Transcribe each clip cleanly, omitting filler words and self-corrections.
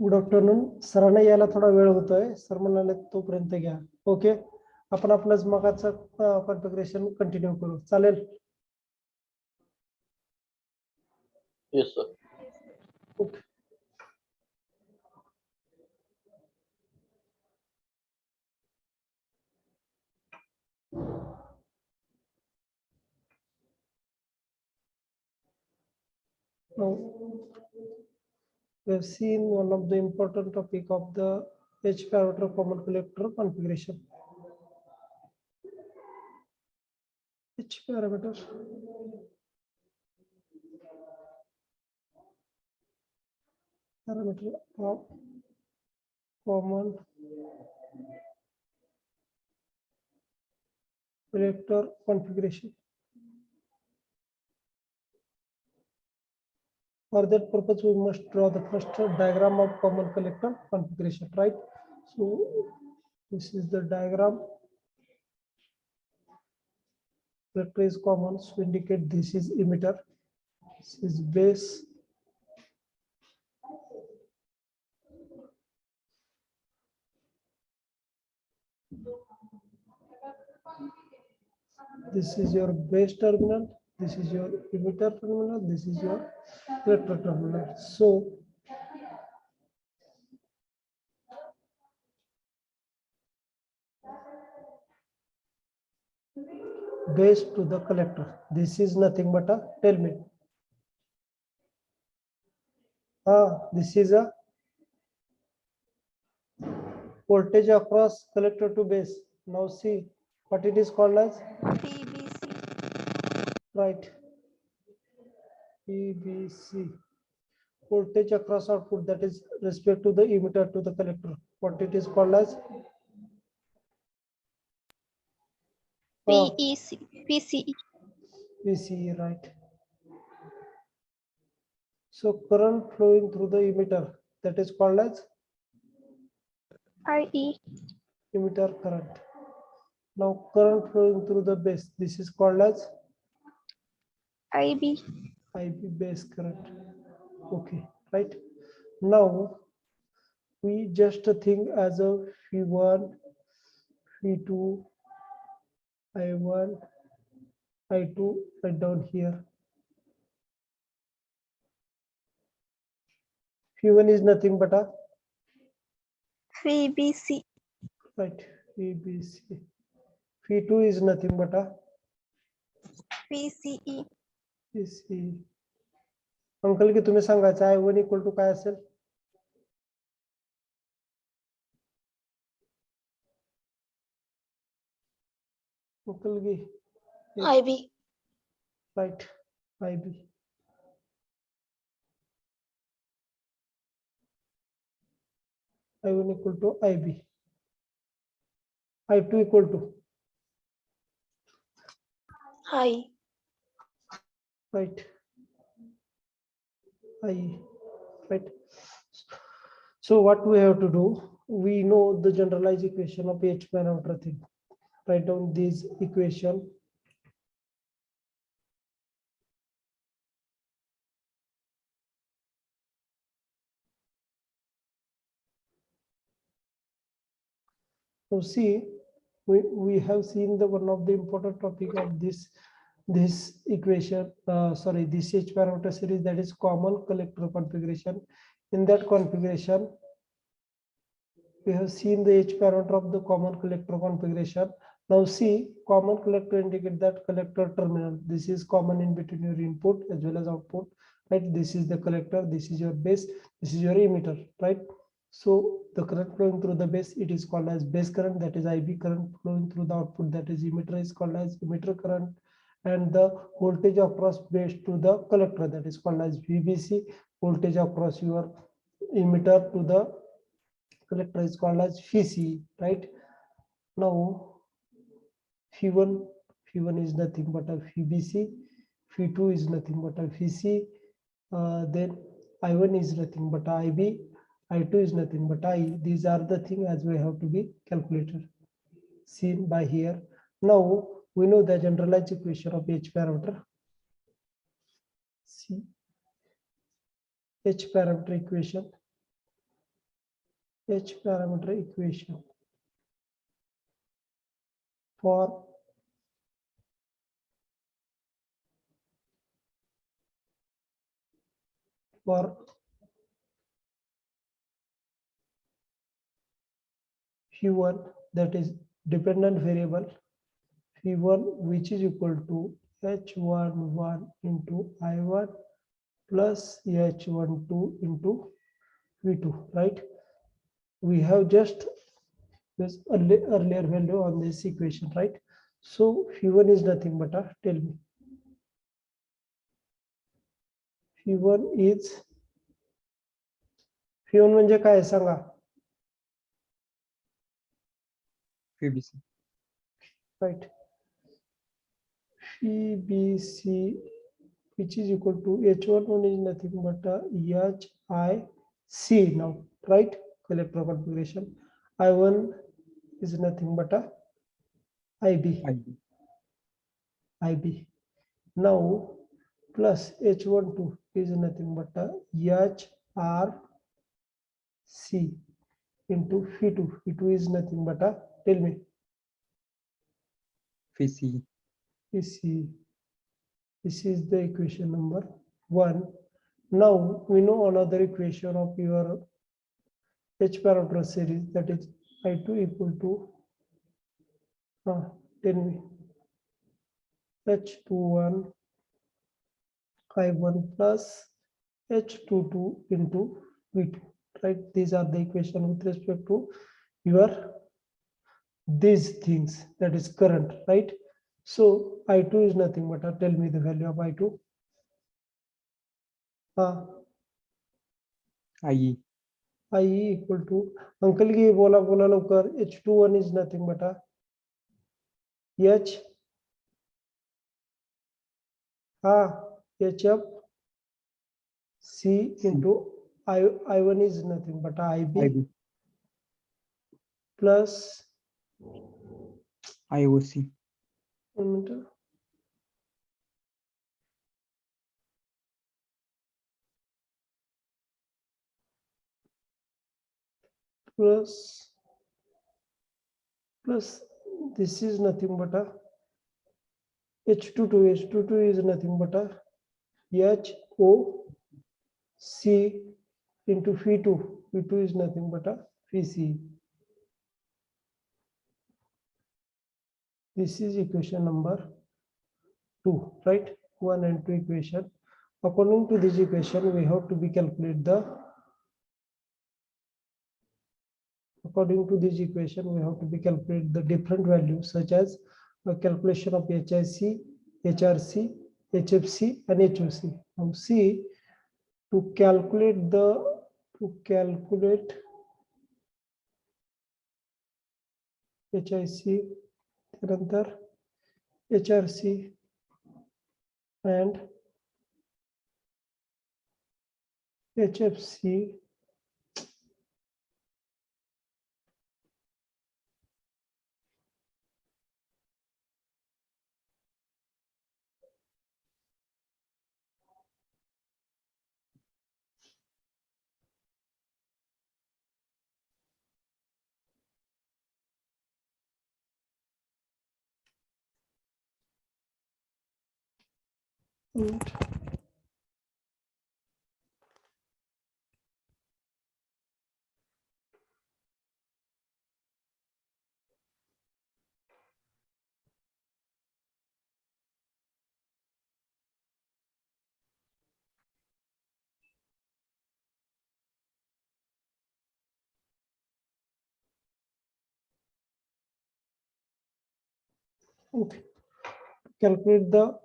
Good afternoon. सरांना यायला थोडा वेळ होतोय. सर म्हणाले तोपर्यंत घ्या. ओके, आपण आपलं मगाचं कॉन्फिगरेशन कंटिन्यू करू. चालेल? Yes, sir. Okay. Now, we have seen one of the important topic of the H parameter common collector configuration. H parameter. Parameter of common collector configuration. For that purpose, we must draw the first diagram of common collector configuration, right? So this is the diagram. Collector is common, so indicate this is emitter, this is base, this is your base terminal, this is your emitter terminal, this is your collector terminal. So base to the collector, this is nothing but a, tell me. This is a voltage across collector to base. Now see what it is called as PBC. right, PBC, voltage across output, that is respect to the emitter to the collector. What it is called as PEC. PCE. PCE, right? So current flowing through the emitter, that is called as IE. emitter current. Now current flowing through the base, this is called as IB. IB, base current. Okay, right? Now we just think as a V1, V2, I1, I2, right down here. V1 is nothing but a VBC. right, VBC. V2 is nothing but a VCE. VCE. Uncle की तुम्ही सांगायचं I1 equal to काय असेल? Uncle की IB. right, IB. I1 equal to IB. I2 equal to I. right, I, right. So what we have to do, we know the generalized equation of H parameter thing. Write down this equation. So see, we have seen the one of the important topic of this equation, this H parameter series, that is common collector configuration. In that configuration, we have seen the H parameter of the common collector configuration. Now see, common collector indicate that collector terminal. This is common in between your input as well as output, right? This is the collector, this is your base, this is your emitter, right? So the current flowing through the base, it is called as base current, that is IB. Current flowing through the output, that is emitter, is called as emitter current. And the voltage across base to the collector, that is called as VBC. Voltage across your emitter to the collector is called as VCE, right? Now V1 is nothing but a VBC, V2 is nothing but a VC, then I1 is nothing but IB, I2 is nothing but I. These are the things as we have to be calculated, seen by here. Now we know the generalized equation of H parameter. See, H parameter equation. H parameter equation for phi1, that is dependent variable phi1, which is equal to h11 into I1 plus h12 into V2, right? We have just this earlier value on this equation, right? So phi1 is nothing but tell me. phi1 म्हणजे काय सांगा? PBC. Right. Phi BC, which is equal to H11 is nothing but HIC now, right? Collector configuration. I1 is nothing but IB. Now plus H12 is nothing but HRC into Phi2. Phi2 is nothing but tell me. PC. This is the equation number 1. Now we know another equation of your H parameter series, that is I2 equal to tell me H21 I1 plus H22 into V2, right? These are the equation with respect to your these things, that is current, right? So I2 is nothing but tell me the value of I2. IE. IE equal to uncle की बोला लवकर H21 is nothing but H HF C into I1 is nothing but IB plus IOC. 1 minute. Plus this is nothing but H22 is nothing but HOC into Phi2 is nothing but Phi. This is equation number 2, right? 1 and 2 equation. According to this equation, we have to be calculate the different values, such as a calculation of HIC, HRC, HFC, and HOC. Now see, to calculate HIC, त्यानंतर HRC and HFC, okay. Calculate the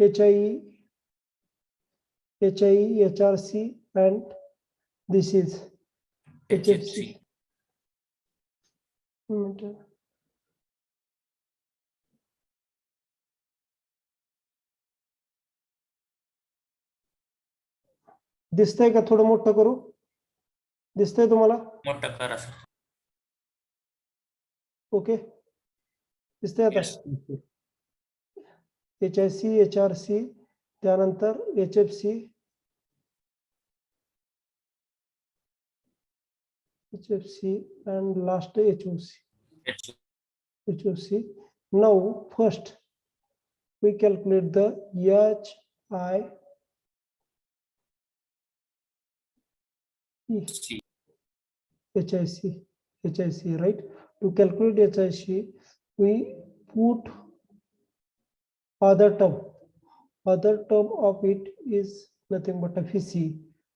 HIE, HRC, and this is HFC. दिसतंय का? थोडं मोठं करू? दिसतंय तुम्हाला? मोठं करा सर. ओके, दिसतंय आता? HIC, HRC, त्यानंतर HFC, HFC and last HOC. HOC. Now first we calculate the HIC. HIC, right? To calculate HIC, we put other term. Other term of it is nothing but a Phi,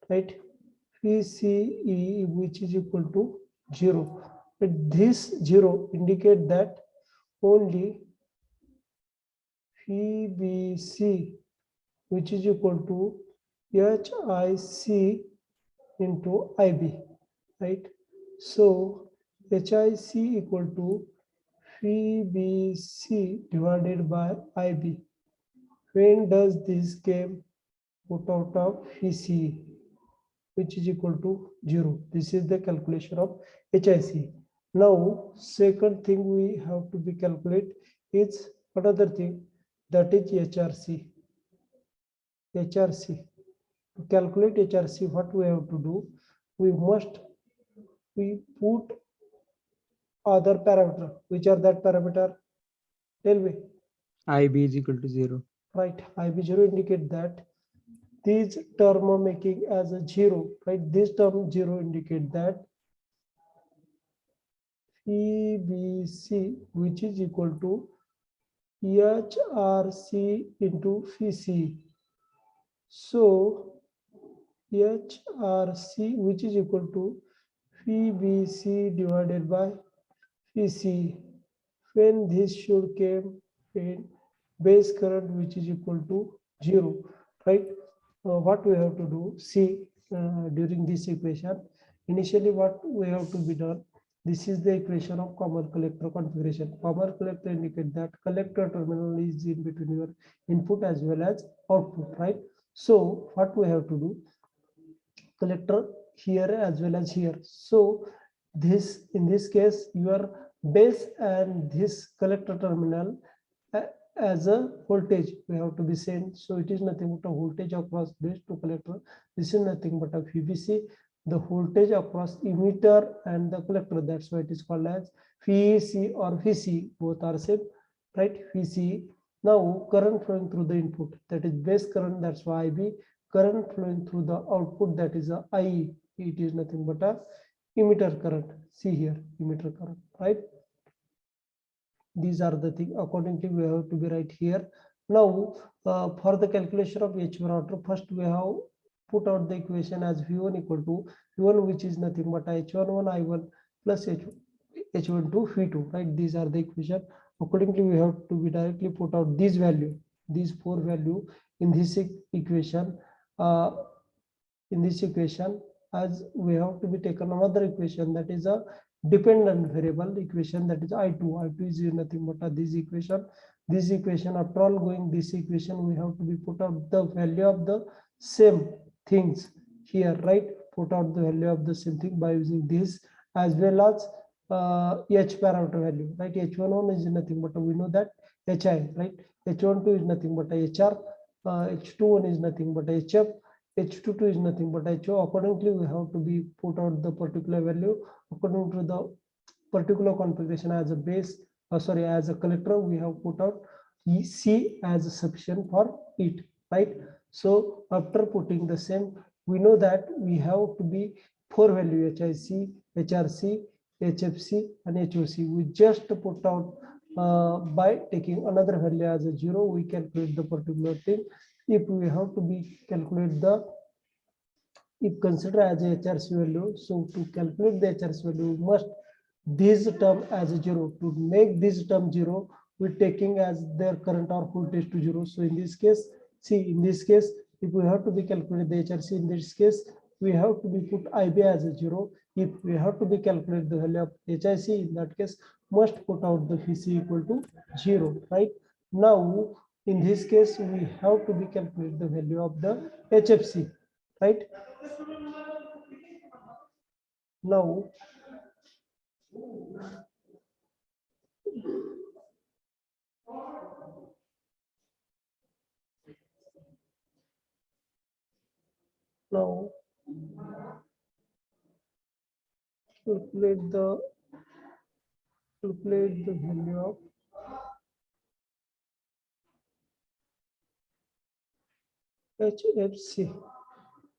right? Phi, which is equal to 0. But this 0 indicate that only PBC, which is equal to HIC into IB, right? So HIC equal to PBC divided by IB. When does this game put out of PCE, which is equal to 0? This is the calculation of HIC. Now, second thing we have to be calculate is another thing, that is HRC. HRC. To calculate HRC, what we have to do? We put other parameter. Which are that parameter? Tell me. IB is equal to 0. Right, IB0 indicate that this term making as a 0, right? This term 0 indicate that PBC, which is equal to HRC into PCE. So HRC, which is equal to PBC divided by PCE. When this should came in base current, which is equal to 0, right? What we have to do, see, during this equation, initially what we have to be done, this is the equation of common collector configuration. Common collector indicate that collector terminal is in between your input as well as output, right? So what we have to do, collector here as well as here. So this, in this case, your base and this collector terminal as a voltage we have to be sent. So it is nothing but a voltage across base to collector. This is nothing but a VBC, the voltage across emitter and the collector. That's why it is called as VC or VC. Both are same, right? VC. Now current flowing through the input, that is base current. That's why IB. Current flowing through the output, that is a IE. It is nothing but a emitter current. See here, emitter current, right? These are the things accordingly we have to be right here. Now for the calculation of H1 order, first we have put out the equation as V1 equal to V1, which is nothing but H11 I1 plus H12 V2, right? These are the equation. Accordingly we have to be directly put out this value, these four value in this equation. As we have to be taken another equation, that is a dependent variable equation, that is I2 is nothing but this equation. After all going this equation, we have to be put out the value of the same things here, right? Put out the value of the same thing by using this, as well as H parameter value, right? H11 is nothing but we know that HI, right? H12 is nothing but HR, H21 is nothing but HF, H22 is nothing but HO. Accordingly, we have to be put out the particular value according to the particular configuration as a base, as a collector. We have put out C as a sufficient for it, right? So after putting the same, we know that we have to be four value HIC, HRC, HFC, and HOC. We just put out by taking another value as a 0, we calculate the particular thing. If we have to be calculate the, if consider as a HRC value, so to calculate the HRC value, we must this term as a 0. To make this term 0, we're taking as their current or voltage to 0. So in this case, see, in this case, if we have to be calculate the HRC, in this case, we have to be put IB as a 0. If we have to be calculate the value of HIC, in that case, must put out the VC equal to 0, right? Now, in this case, we have to be calculate the value of the HFC, right? Now, calculate the value of HFC.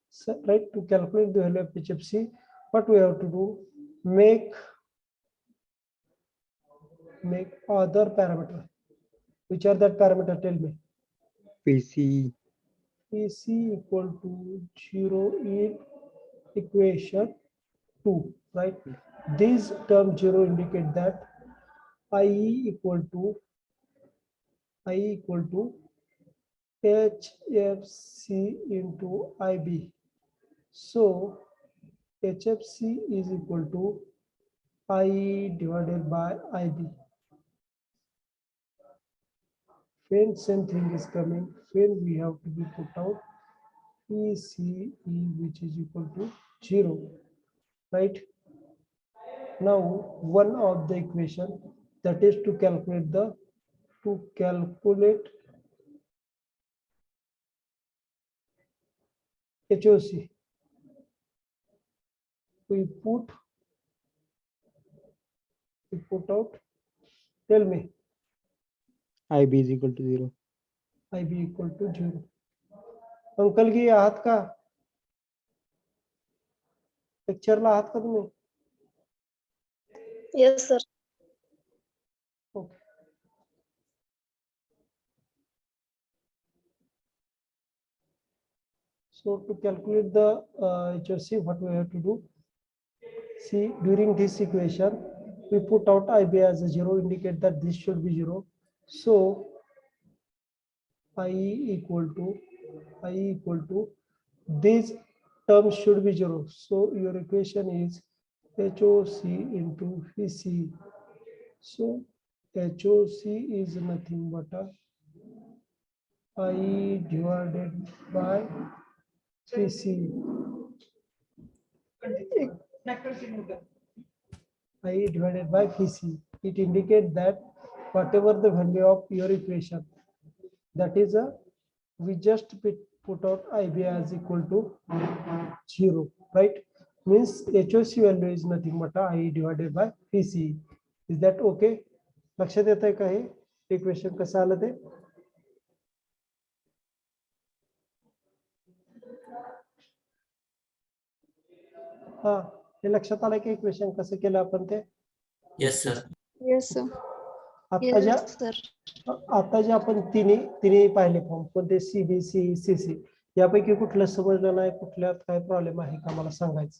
So, right, to calculate the value of HFC, what we have to do? Make other parameter. Which are that parameter? Tell me. PCE. PC equal to 0 in equation 2, right? This term 0 indicate that IE equal to HFC into IB. So HFC is equal to IE divided by IB. When same thing is coming, when we have to be put out PCE, which is equal to 0, right? Now one of the equation, that is to calculate HOC. We put out, tell me, IB is equal to 0. IB equal to 0. Uncle की आहात का लेक्चरला आहात का तुम्ही? Yes, sir. Okay. So to calculate the HOC, what we have to do? See, during this equation, we put out IB as a 0, indicate that this should be 0. So IE equal to this term should be 0. So your equation is HOC into VC. So HOC is nothing but IE divided by VC. IE divided by VC. It indicates that whatever the value of your equation, that is we just put out IB as equal to 0, right? Means HOC value is nothing but IE divided by VC. Is that okay? लक्षात येत आहे का हे equation कसं आलं ते? हा, हे लक्षात आलं की इक्वेशन कसं केलं आपण ते? Yes, sir. Yes, sir. आता ज्या Yes, sir. आता जे आपण तिन्ही पाहिले फॉर्म, कोणते CBC CC, यापैकी कुठलं समजलं नाही, कुठल्यात काय प्रॉब्लेम आहे का मला सांगायचं?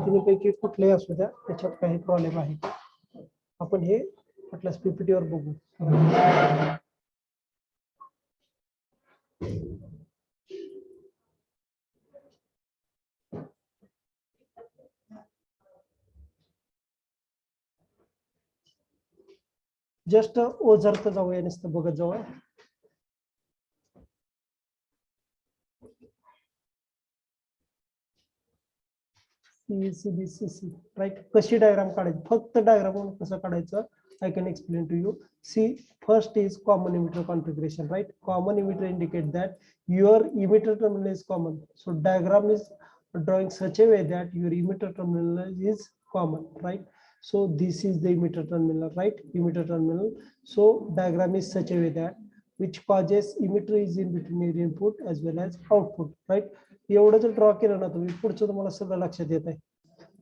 तिन्हीपैकी कुठलेही असू द्या, त्याच्यात काही प्रॉब्लेम आहे का? आपण हे कुठल्याच PPT वर बघू. जस्ट ओझरत जाऊया, नुसतं बघत जाऊया. CBCC, right. कशी डायग्राम काढायची? फक्त डायग्राम कसं काढायचं, I can explain to you. See, first is common emitter configuration, right? Common emitter indicate that your emitter terminal is common. So diagram is drawing such a way that your emitter terminal is common, right? So this is the emitter terminal, right? Emitter terminal. So diagram is such a way that which causes emitter is in between your input as well as output, right? एवढं जर draw केलं ना तुम्ही, पुढचं तुम्हाला सगळं लक्षात येत आहे.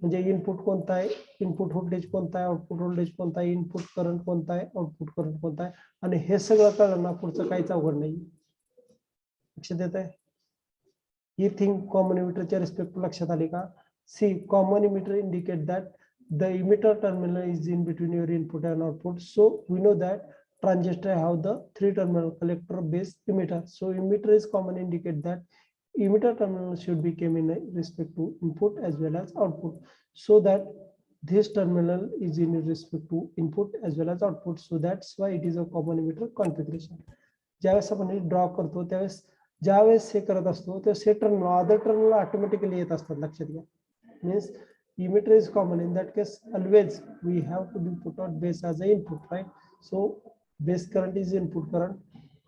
म्हणजे इनपुट कोणता आहे, इनपुट व्होल्टेज कोणता आहे, आउटपुट व्होल्टेज कोणता आहे, इनपुट करंट कोणता आहे, आउटपुट करंट कोणता आहे, आणि हे सगळं कळलं ना, पुढचं काहीच अवघड नाही. लक्षात येत आहे? ही थिंग कॉमन इमिटरच्या रिस्पेक्ट लक्षात आली का? See, common emitter indicate that the emitter terminal is in between your input and output. So we know that transistor have the 3 terminal, collector, base, emitter. So emitter is common, indicate that emitter terminal should be came in respect to input as well as output, so that this terminal is in respect to input as well as output. So that's why it is a common emitter configuration. ज्यावेळेस आपण हे draw करतो त्यावेळेस ज्यावेळेस हे करत असतो त्यावेळेस हे terminal other terminal automatically येत असतात. लक्षात घ्या. Means emitter is common. In that case, always we have to be put out base as a input, right? So base current is input current.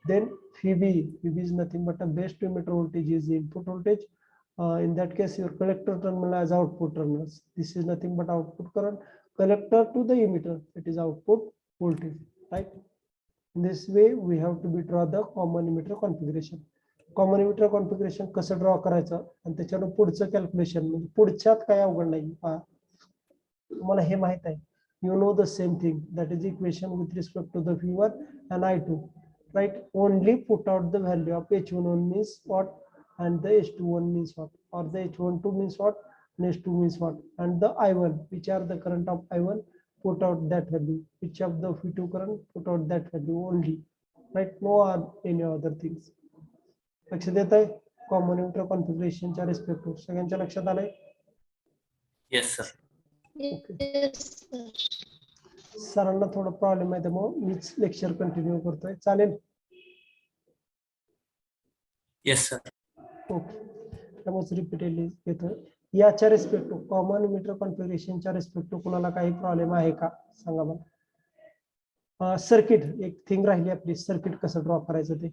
Then Phoebe is nothing but a base to emitter voltage is the input voltage. In that case, your collector terminal as output terminals. This is nothing but output current. Collector to the emitter, it is output voltage, right? In this way, we have to be draw the common emitter configuration. Common emitter configuration कसं draw करायचं आणि त्याच्यानं पुढचं calculation म्हणजे पुढच्यात काय अवघड नाही. तुम्हाला हे माहित आहे. You know the same thing, that is equation with respect to the V1 and I2, right? Only put out the value of H11 means what and the H21 means what, or the H12 means what and H2 means what, and the I1, which are the current of I1, put out that value, which of the V2 current, put out that value only, right? No any other things. लक्ष देत आहे common emitter कॉन्फिगरेशनच्या respect to सगळ्यांच्या लक्षात आलंय? Yes, sir. Yes, sir. सरांना थोडा problem आहे त्यामुळे मीच लेक्चर कंटिन्यू करतोय, चालेल? Yes, sir. ओके, त्यामुळे रिपीटेडली येतोय. याच्या रिस्पेक्ट टू कॉमन इमिटर कॉन्फिगरेशनच्या रिस्पेक्ट टू कुणाला काही प्रॉब्लेम आहे का सांगा मला. सर्किट एक थिंग राहिली आपली, सर्किट कसं ड्रॉ करायचं ते,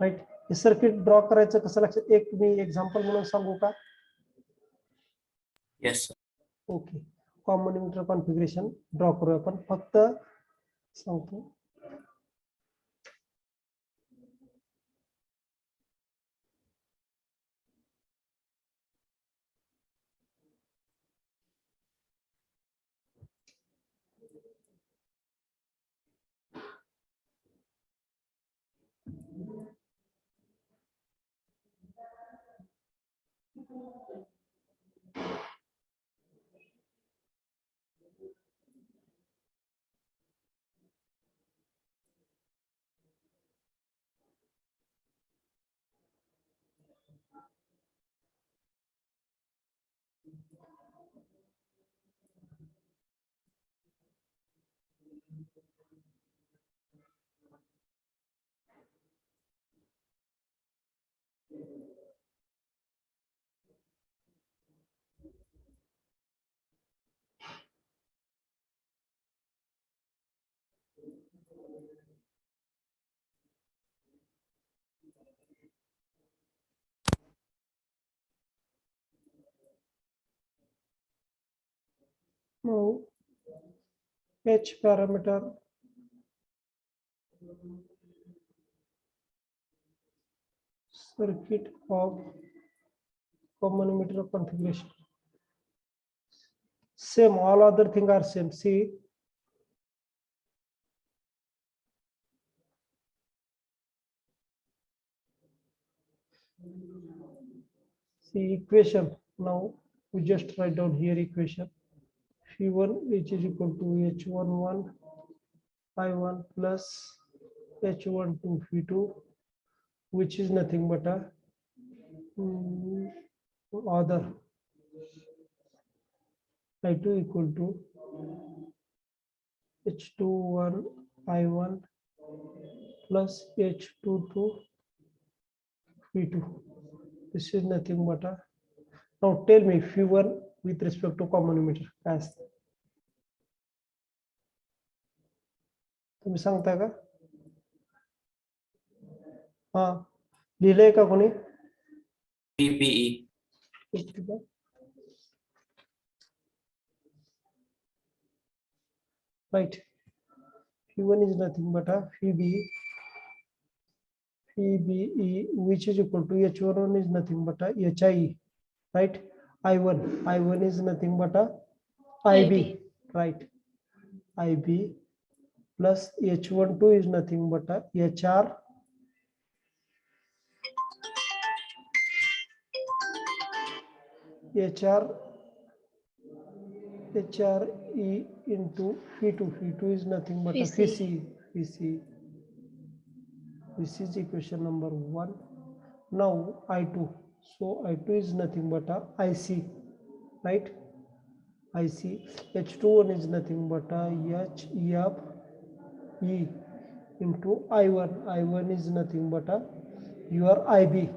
राईट? हे सर्किट ड्रॉ करायचं कसं लक्षात, एक मी एक्झाम्पल म्हणून सांगू का? Yes, sir. Okay, common emitter configuration draw करू आपण, फक्त सांगतो. Now, H parameter circuit of common emitter configuration. Same, all other things are same. See, equation. Now we just write down here equation. V1 which is equal to H11 I1 plus H12 V2, which is nothing but a other I2 equal to H21 I1 plus H22 V2. This is nothing but a. Now tell me V1 with respect to common emitter काय असतं? तुम्ही सांगता का? हा, लिहिलंय का कोणी? PPE. Right. V1 is nothing but a VBE, which is equal to H11 is nothing but a HIE, right? I1 is nothing but a IB, right? IB plus H12 is nothing but a HR HRE into V2. V2 is nothing but a VC. This is equation number 1. Now I2. So I2 is nothing but a IC, right? IC. H21 is nothing but a HEFE into I1. I1 is nothing but a your IB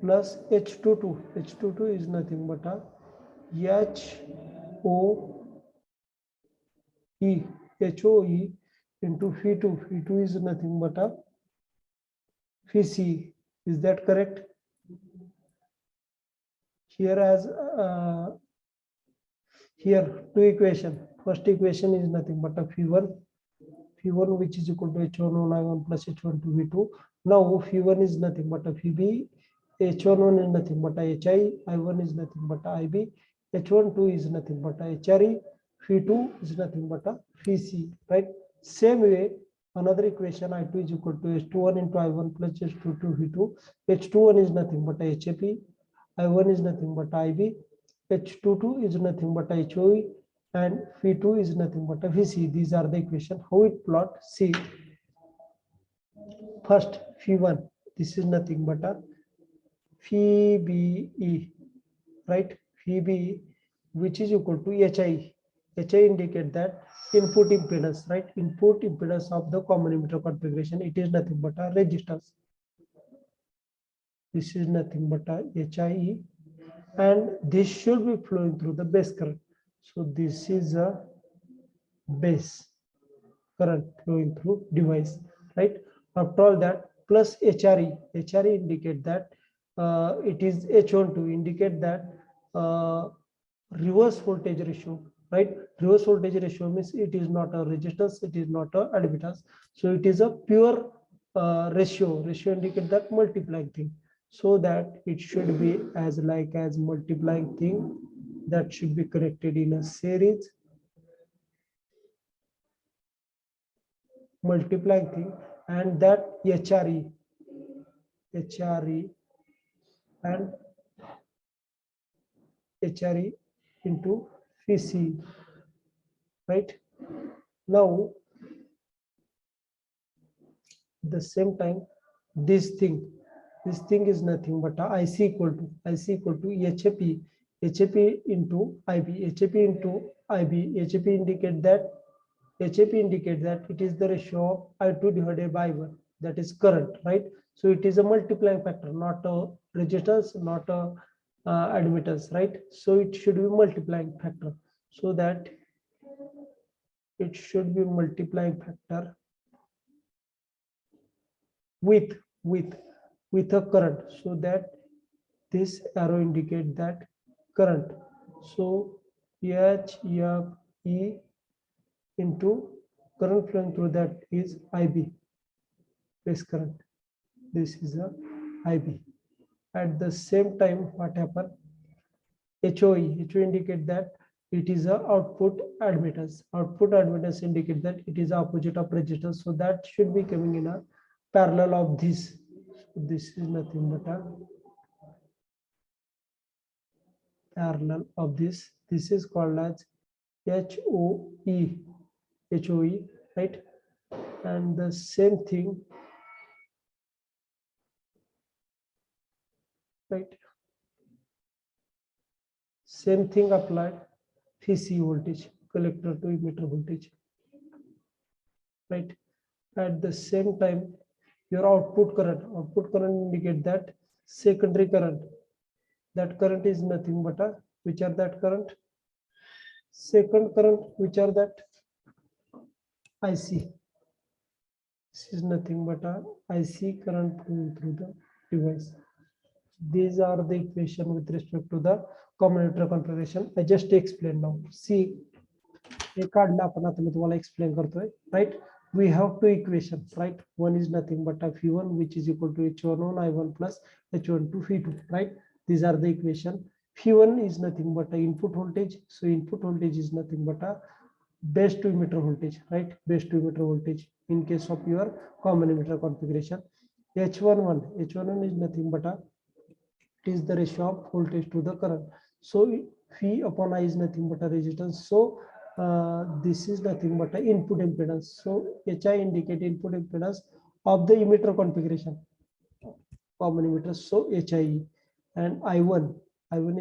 plus H22. H22 is nothing but a HOE into V2. V2 is nothing but a VC. Is that correct? here as here two equation. First equation is nothing but a phi1 which is equal to h11 I1 plus h12 v2. Now phi1 is nothing but a phi b, h11 is nothing but a hi, I1 is nothing but a ib, h12 is nothing but a hre, phi2 is nothing but a phi c, right? Same way, another equation I2 is equal to h21 into I1 plus h22 v2. H21 is nothing but a hap, I1 is nothing but ib, h22 is nothing but a hoe, and phi2 is nothing but a vc. These are the equation. How it plot? See, first phi1, this is nothing but a phi be, right? Phi b, which is equal to hi. Hi indicate that input impedance, right? Input impedance of the common emitter configuration. It is nothing but a resistance. This is nothing but a HIE, and this should be flowing through the base current. So this is a base current flowing through device, right? After all that, plus HRE. HRE indicate that it is H12, indicate that reverse voltage ratio, right? Reverse voltage ratio means it is not a resistance, it is not a admittance. So it is a pure ratio. Ratio indicate that multiplying thing. So that it should be as like as multiplying thing that should be connected in a series, multiplying thing, and that HRE and HRE into Phi, right? Now, the same time, this thing is nothing but a IC equal to HAP into IB, HAP into IB. HAP indicate that it is the ratio of I2 divided by I1, that is current, right? So it is a multiplying factor, not a resistance, not a admittance, right? So it should be multiplying factor, so that it should be multiplying factor with a current, so that this arrow indicate that current. So HFE into current flowing through that is IB, base current. This is a IB. At the same time, what happened? HOE indicate that it is a output admittance. Output admittance indicate that it is opposite of resistance. So that should be coming in a parallel of this. So this is nothing but a parallel of this. This is called as HOE, right? And the same thing, right? Same thing applied, Phi voltage, collector to emitter voltage, right? At the same time, your output current indicate that secondary current. That current is nothing but a, which are that current? Second current, which are that? IC. This is nothing but a IC current flowing through the device. These are the equation with respect to the common emitter configuration. I just explained now. See, explain right? We have two equations, right? One is nothing but a phi1, which is equal to h11 I1 plus h12 phi2, right? These are the equation. Phi1 is nothing but a input voltage. So input voltage is nothing but a base to emitter voltage, right? Base to emitter voltage in case of your common emitter configuration. H11 is nothing but a, it is the ratio of voltage to the current. So phi upon I is nothing but a resistance. So this is nothing but an input impedance. So HI indicate input impedance of the emitter configuration, common emitter. So HIE, and I1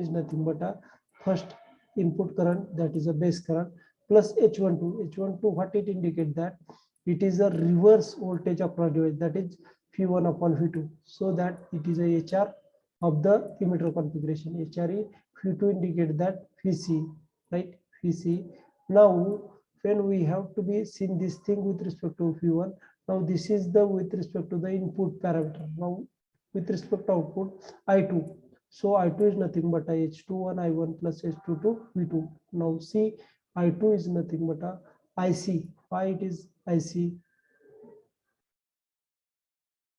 is nothing but a first input current, that is a base current, plus H12. What it indicate that it is a reverse voltage across device, that is phi1 upon phi2. So that it is a HR of the emitter configuration. HRE, phi2 indicate that phi, right? Phi. Now, when we have to be seen this thing with respect to phi1, now this is the with respect to the input parameter. Now, with respect to output I2. So I2 is nothing but a H21 I1 plus H22 V2. Now see, I2 is nothing but a IC. Why it is IC?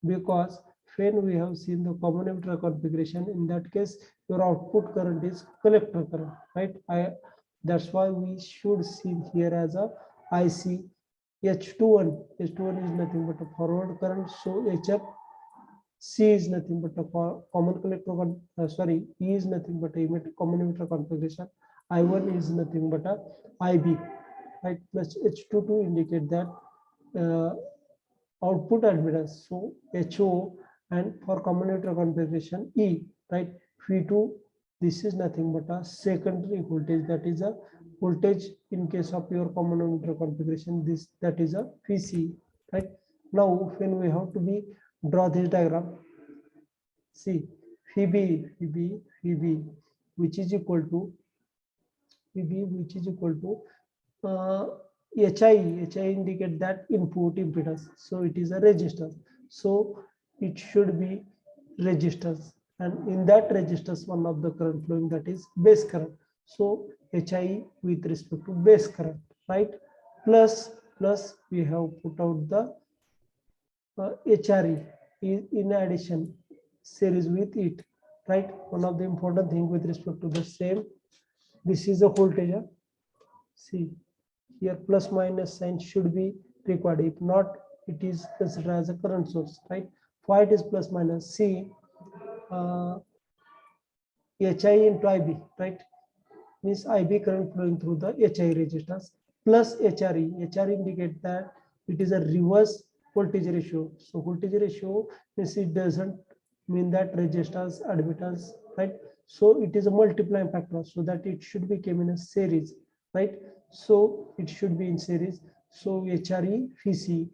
Because when we have seen the common emitter configuration, in that case your output current is collector current, right? That's why we should see here as a IC. H21 is nothing but a forward current, so HF C is nothing but a common collector E is nothing but a common emitter configuration. I1 is nothing but a IB, right? Plus H22 indicate that output admittance, so HO, and for common emitter configuration E, right? V2, this is nothing but a secondary voltage, that is a voltage in case of your common emitter configuration, this that is a VC, right? Now when we have to be draw this diagram, see VB which is equal to HI indicate that input impedance, so it is a resistance, so it should be resistance, and in that resistance one of the current flowing, that is base current, so HI with respect to base current, right? Plus we have put out the HRE in addition series with it, right? One of the important thing with respect to the same, this is a voltage. See here plus minus sign should be required, if not it is considered as a current source, right? Why it is plus minus? See HI into IB, right? Means IB current flowing through the HI resistance plus HRE indicate that it is a reverse voltage ratio, so voltage ratio means it doesn't mean that resistance admittance, right? So it is a multiplying factor, so that it should be came in a series, right? So it should be in series, so HRE VC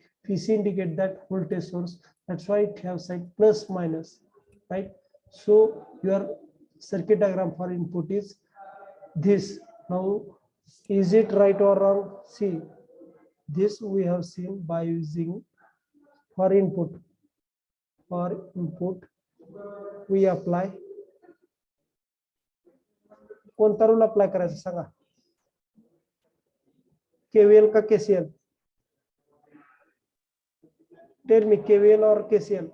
indicate that voltage source, that's why it have sign plus minus, right? So your circuit diagram for input is this. Now is it right or wrong? See, this we have seen by using for input we apply कोणता rule apply करायचा सांगा, KVL का KCL? Tell me, KVL और KCL?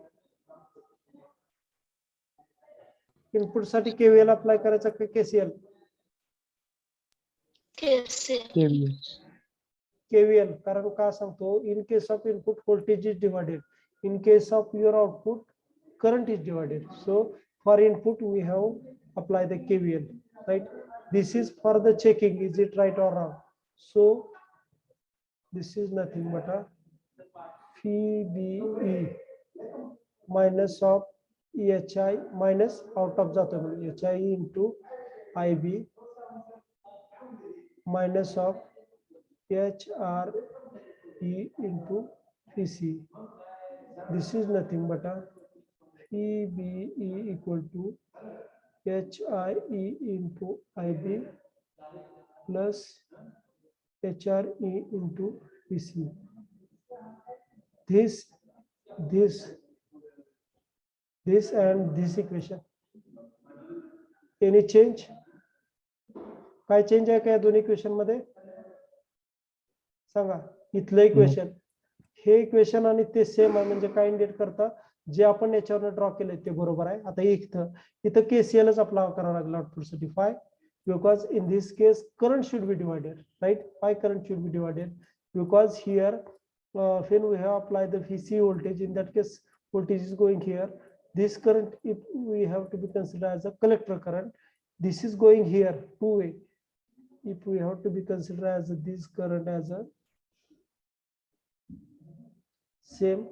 Input साठी KVL apply करायचा का KCL? KCL. KVL, कारण का सांगतो, in case of input voltage is divided, in case of your output current is divided, so for input we have apply the KVL, right? This is for the checking, is it right or wrong? So this is nothing but a VBE minus of EHI minus out of जातो HI into IB minus of HRE into VC. This is nothing but a VBE equal to HIE into IB plus HRE into VC. This and this equation. Any change? काय change आहे का या दोन्ही equation मध्ये सांगा. इथलं equation, हे equation आणि ते same आहे, म्हणजे काय इंडिकेट करता, जे आपण याच्यावर ड्रॉ केलंय ते बरोबर आहे. आता इथं केसीएलच अप्लाय करावा लागला आउटपुट साठी. Phi because in this case current should be divided, right? Phi current should be divided because here when we have applied the VC voltage, in that case voltage is going here. This current, if we have to be considered as a collector current, this is going here two-way. If we have to be considered as this current as a same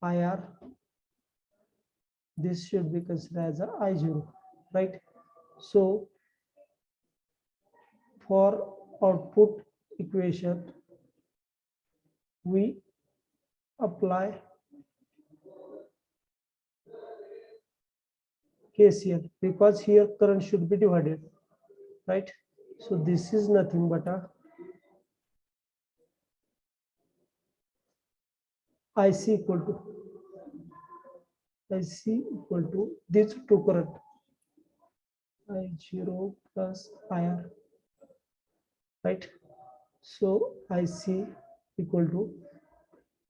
IR, this should be considered as a I0, right? So for output equation we apply KCL because here current should be divided, right? So this is nothing but a IC equal to IC equal to these two current I0 plus IR, right? So IC equal to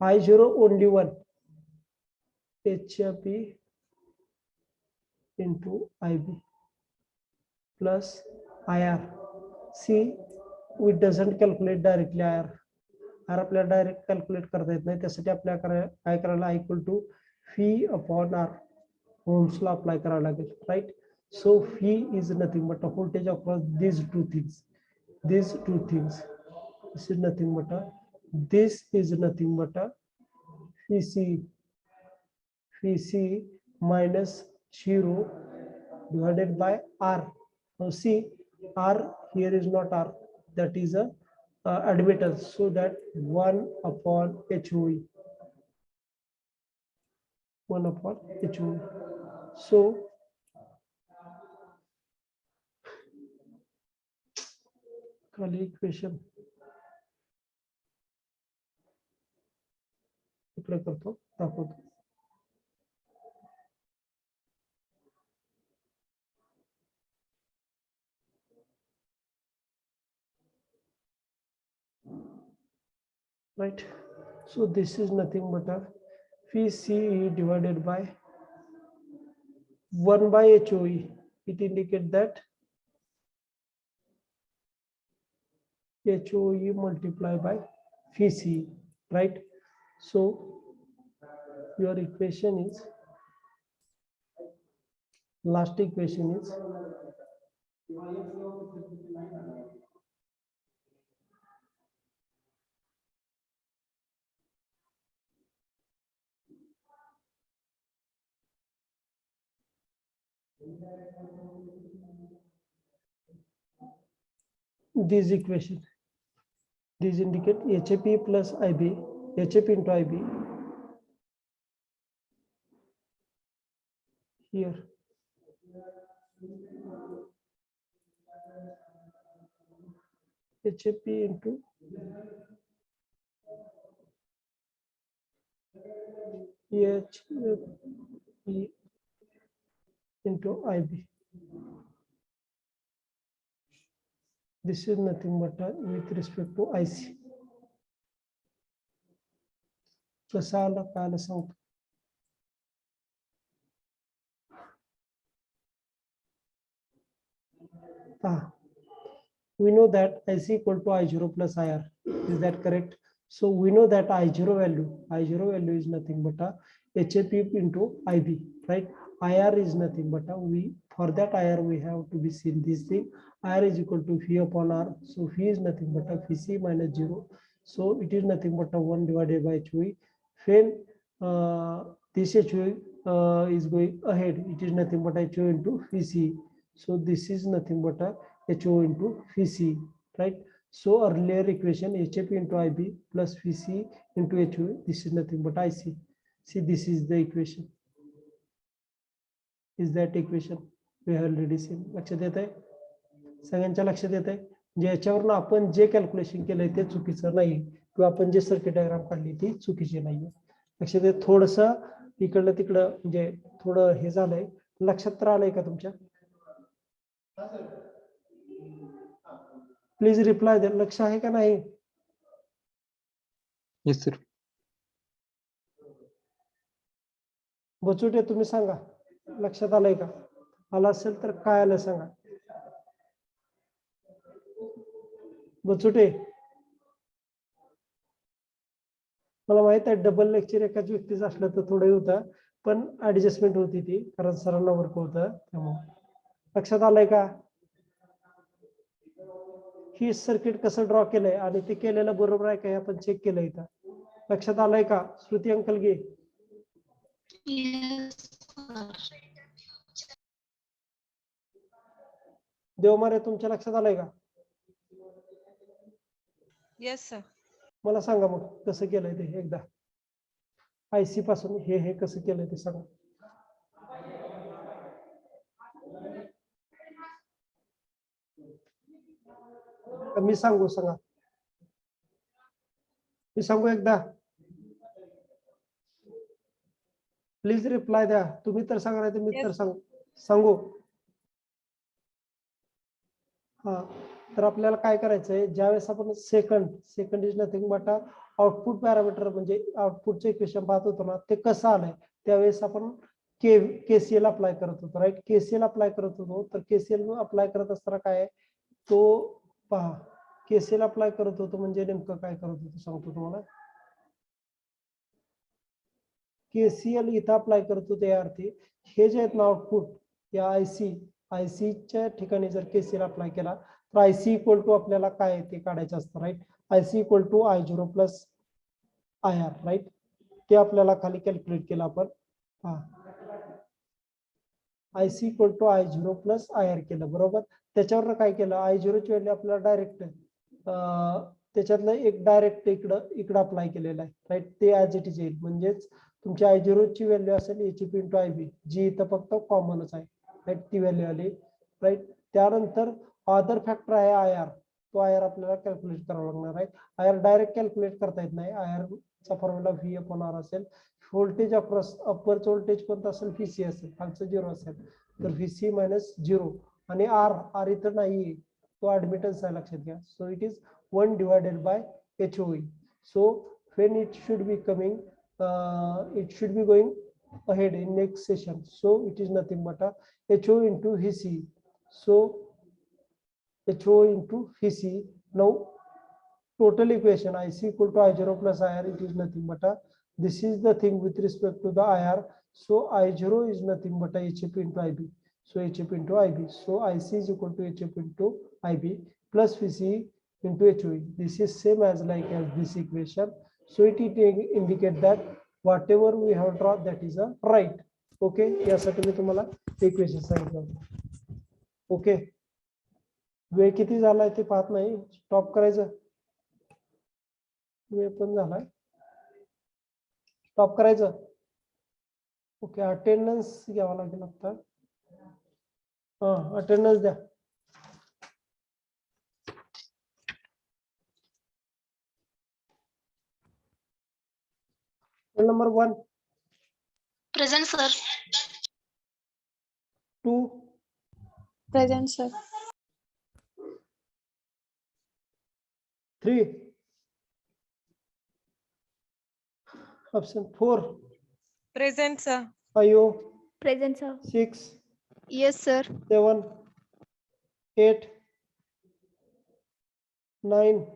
I0 only one, HP into IB plus IR. See, it doesn't calculate directly IR. R आपल्याला direct calculate करता येत नाही, त्यासाठी आपल्याला काय करायला equal to phi upon R ओम्सला apply करावं लागेल, right? So phi is nothing but voltage across these two things. This is nothing but a Vc minus 0 divided by R. Now see, R here is not R, that is a admittance, so that 1 upon HOE. 1 upon HOE. So खाली equation इकडे करतो, दाखवतो. Right, so this is nothing but a VCE divided by 1 by HOE. It indicates that HOE multiplied by VCE, right? So your equation is, last equation is this equation. These indicate HAP plus IB, HAP into IB here. HAP into HAP into IB. This is nothing but with respect to IC. कसा काय सांगतो. We know that IC equal to I0 plus IR. Is that correct? So we know that I0 value is nothing but a HAP into IB, right? IR is nothing but for that IR we have to be seen this thing. IR is equal to phi upon R. So phi is nothing but a Vc minus 0. So it is nothing but a 1 divided by HOE. When this HOE is going ahead, it is nothing but HOE into Vc. So this is nothing but a HO into Vc, right? So earlier equation HAP into IB plus Vc into HO, this is nothing but IC. See, this is the equation. Is that equation? We have already seen. लक्षात येत आहे? सगळ्यांच्या लक्षात येत आहे? ज्याच्यावरून आपण जे calculation केलंय ते चुकीचं नाही, किंवा आपण जे सर्किट डायग्राम काढली ती चुकीची नाहीये. लक्षात येत? थोडस इकडलं तिकडं म्हणजे थोडं हे झालंय, लक्षात तर आलंय का तुमच्या? प्लीज रिप्लाय द्या. लक्ष आहे का नाही? Yes sir. बचुटे तुम्ही सांगा, लक्षात आलंय का? आला असेल तर काय आलं सांगा. बचुटे, मला माहित आहे डबल लेक्चर एकाच व्यक्तीचं असलं तर थोडं होतं, पण ऍडजस्टमेंट होती ती, कारण सरांना वर्क होतं त्यामुळे. लक्षात आलंय का? ही सर्किट कसं ड्रॉ केलंय आणि ते केलेलं बरोबर आहे का हे आपण चेक केलंय इथं. लक्षात आलंय का? श्रुती अंकल घे. देवमारे तुमच्या लक्षात आलंय का? Yes sir. मला सांगा मग कसं केलंय ते एकदा. आयसी पासून हे कसं केलंय ते सांगा. मी सांगू? सांगा, मी सांगू एकदा. प्लीज रिप्लाय द्या. तुम्ही तर सांगा नाही तर मी तर सांगू. हा, तर आपल्याला काय करायचंय, ज्यावेळेस आपण second is nothing but output parameter म्हणजे आउटपुटचं इक्वेशन पाहत होतो ना, ते कसं आलंय त्यावेळेस आपण केसीएल अप्लाय करत होतो, राईट. केसीएल अप्लाय करत होतो. तर केसीएल अप्लाय करत असताना काय आहे, तो पहा, केसीएल अप्लाय करत होतो म्हणजे नेमकं काय करत होतो सांगतो तुम्हाला. केसीएल इथं अप्लाय करत होते या अर्थी, हे जे आहेत ना आउटपुट या आयसीच्या ठिकाणी जर केसीएल अप्लाय केला तर आयसी इक्वल टू आपल्याला काय ते काढायचं असतं, right. IC equal to I0 plus IR, right. ते आपल्याला खाली कॅल्क्युलेट केलं आपण. हा, आयसी equal to I0 plus IR केलं, बरोबर. त्याच्यावर काय केलं, I0 ची व्हॅल्यू आपल्याला डायरेक्ट त्याच्यातलं एक डायरेक्ट इकडं अप्लाय केलेलं आहे, राईट. ते ऍज इट इज येईल. म्हणजेच तुमची I0 ची व्हॅल्यू असेल HEP इंटू IB, जी इथं फक्त कॉमनच आहे, राईट. ती व्हॅल्यू आली, राईट. त्यानंतर अदर फॅक्टर आहे IR, तो IR आपल्याला कॅल्क्युलेट करावा लागणार आहे. IR डायरेक्ट कॅल्क्युलेट करता येत नाही. IR चा फॉर्म्युला V अपॉन R असेल. व्होल्टेज अक्रॉस अप्परचं व्होल्टेज कोणतं असेल, VC असेल, खालचं 0 असेल तर VC मायनस 0. आणि R इथं नाही, तो ऍडमिटन्स आहे, लक्षात घ्या. So it is 1 divided by HOE. So when it should be coming, it should be going ahead in next session. So it is nothing but a HO into VC. So HO into VC. Now total equation IC equal to I0 plus IR, it is nothing but this is the thing with respect to the IR. So I0 is nothing but HEP into IB. So HEP into IB. So IC is equal to HEP into IB plus VC into HOE. This is same as like as this equation. So it indicate that whatever we have drawn that is a right. Okay, यासाठी मी तुम्हाला equation सांगितलं. Okay, वेळ किती झालाय ते पाहत नाही, stop करायचं. वेळ पण झालाय, स्टॉप करायचं. ओके, अटेंडन्स घ्यावा लागेल आता. हा, अटेंडन्स द्या. Number 1, Present, sir. 2, Present, sir. 3, absent 4, Present, sir. 5, Present, sir. 6, Yes, sir. 7, 8, 9,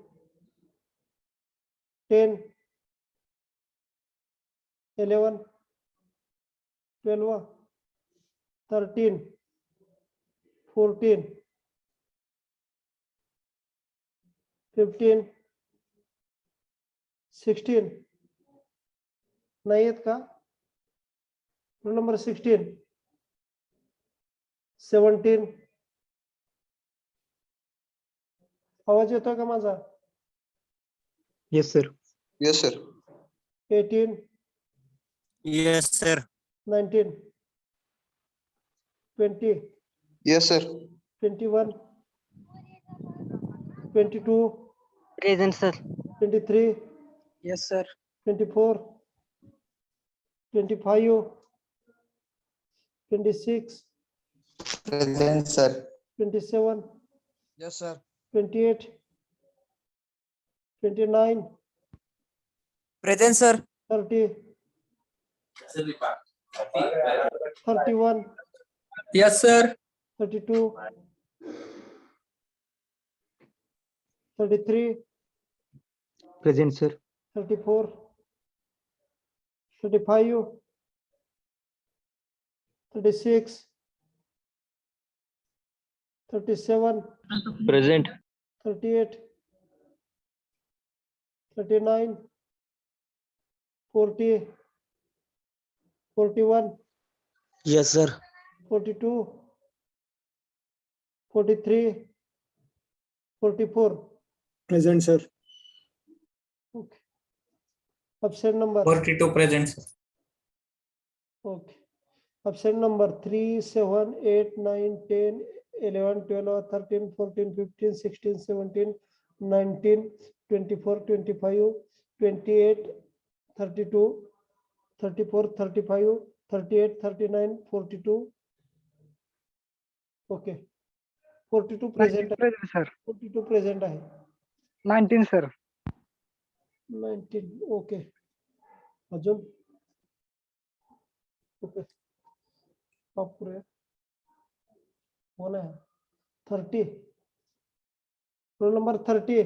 10, 11, 12, 13, 14, 15, 16. नाही आहेत का? Roll number 16, 17. आवाज येतोय का माझा? Yes, sir. Yes, sir. 18, Yes, sir. 19, 20, Yes, sir. 21, 22, Present, sir. 23, Yes, sir. 24, 25, 26, Present, sir. 27, Yes, sir. 28, 29, Present, sir. 30, 31, Yes, sir. 32, 33, Present, sir. 34, 35, 36, 37, Present. 38, 39, 40, 41, Yes, sir. 42, 43, 44. Present, sir. Okay. Absent number. 42 present, sir. Okay. Absent number 3, 7, 8, 9, 10, 11, 12, 13, 14, 15, 16, 17, 19, 24, 25, 28, 32, 34, 35, 38, 39, 42. Okay 42 present आहे. Present, sir. 42 present आहे. 19, sir. 19 okay अजून okay stop करूया. कोण आहे 30 roll number 30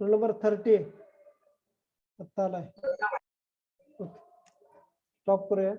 roll number 30 आत्ता आलाय. Okay stop करूया.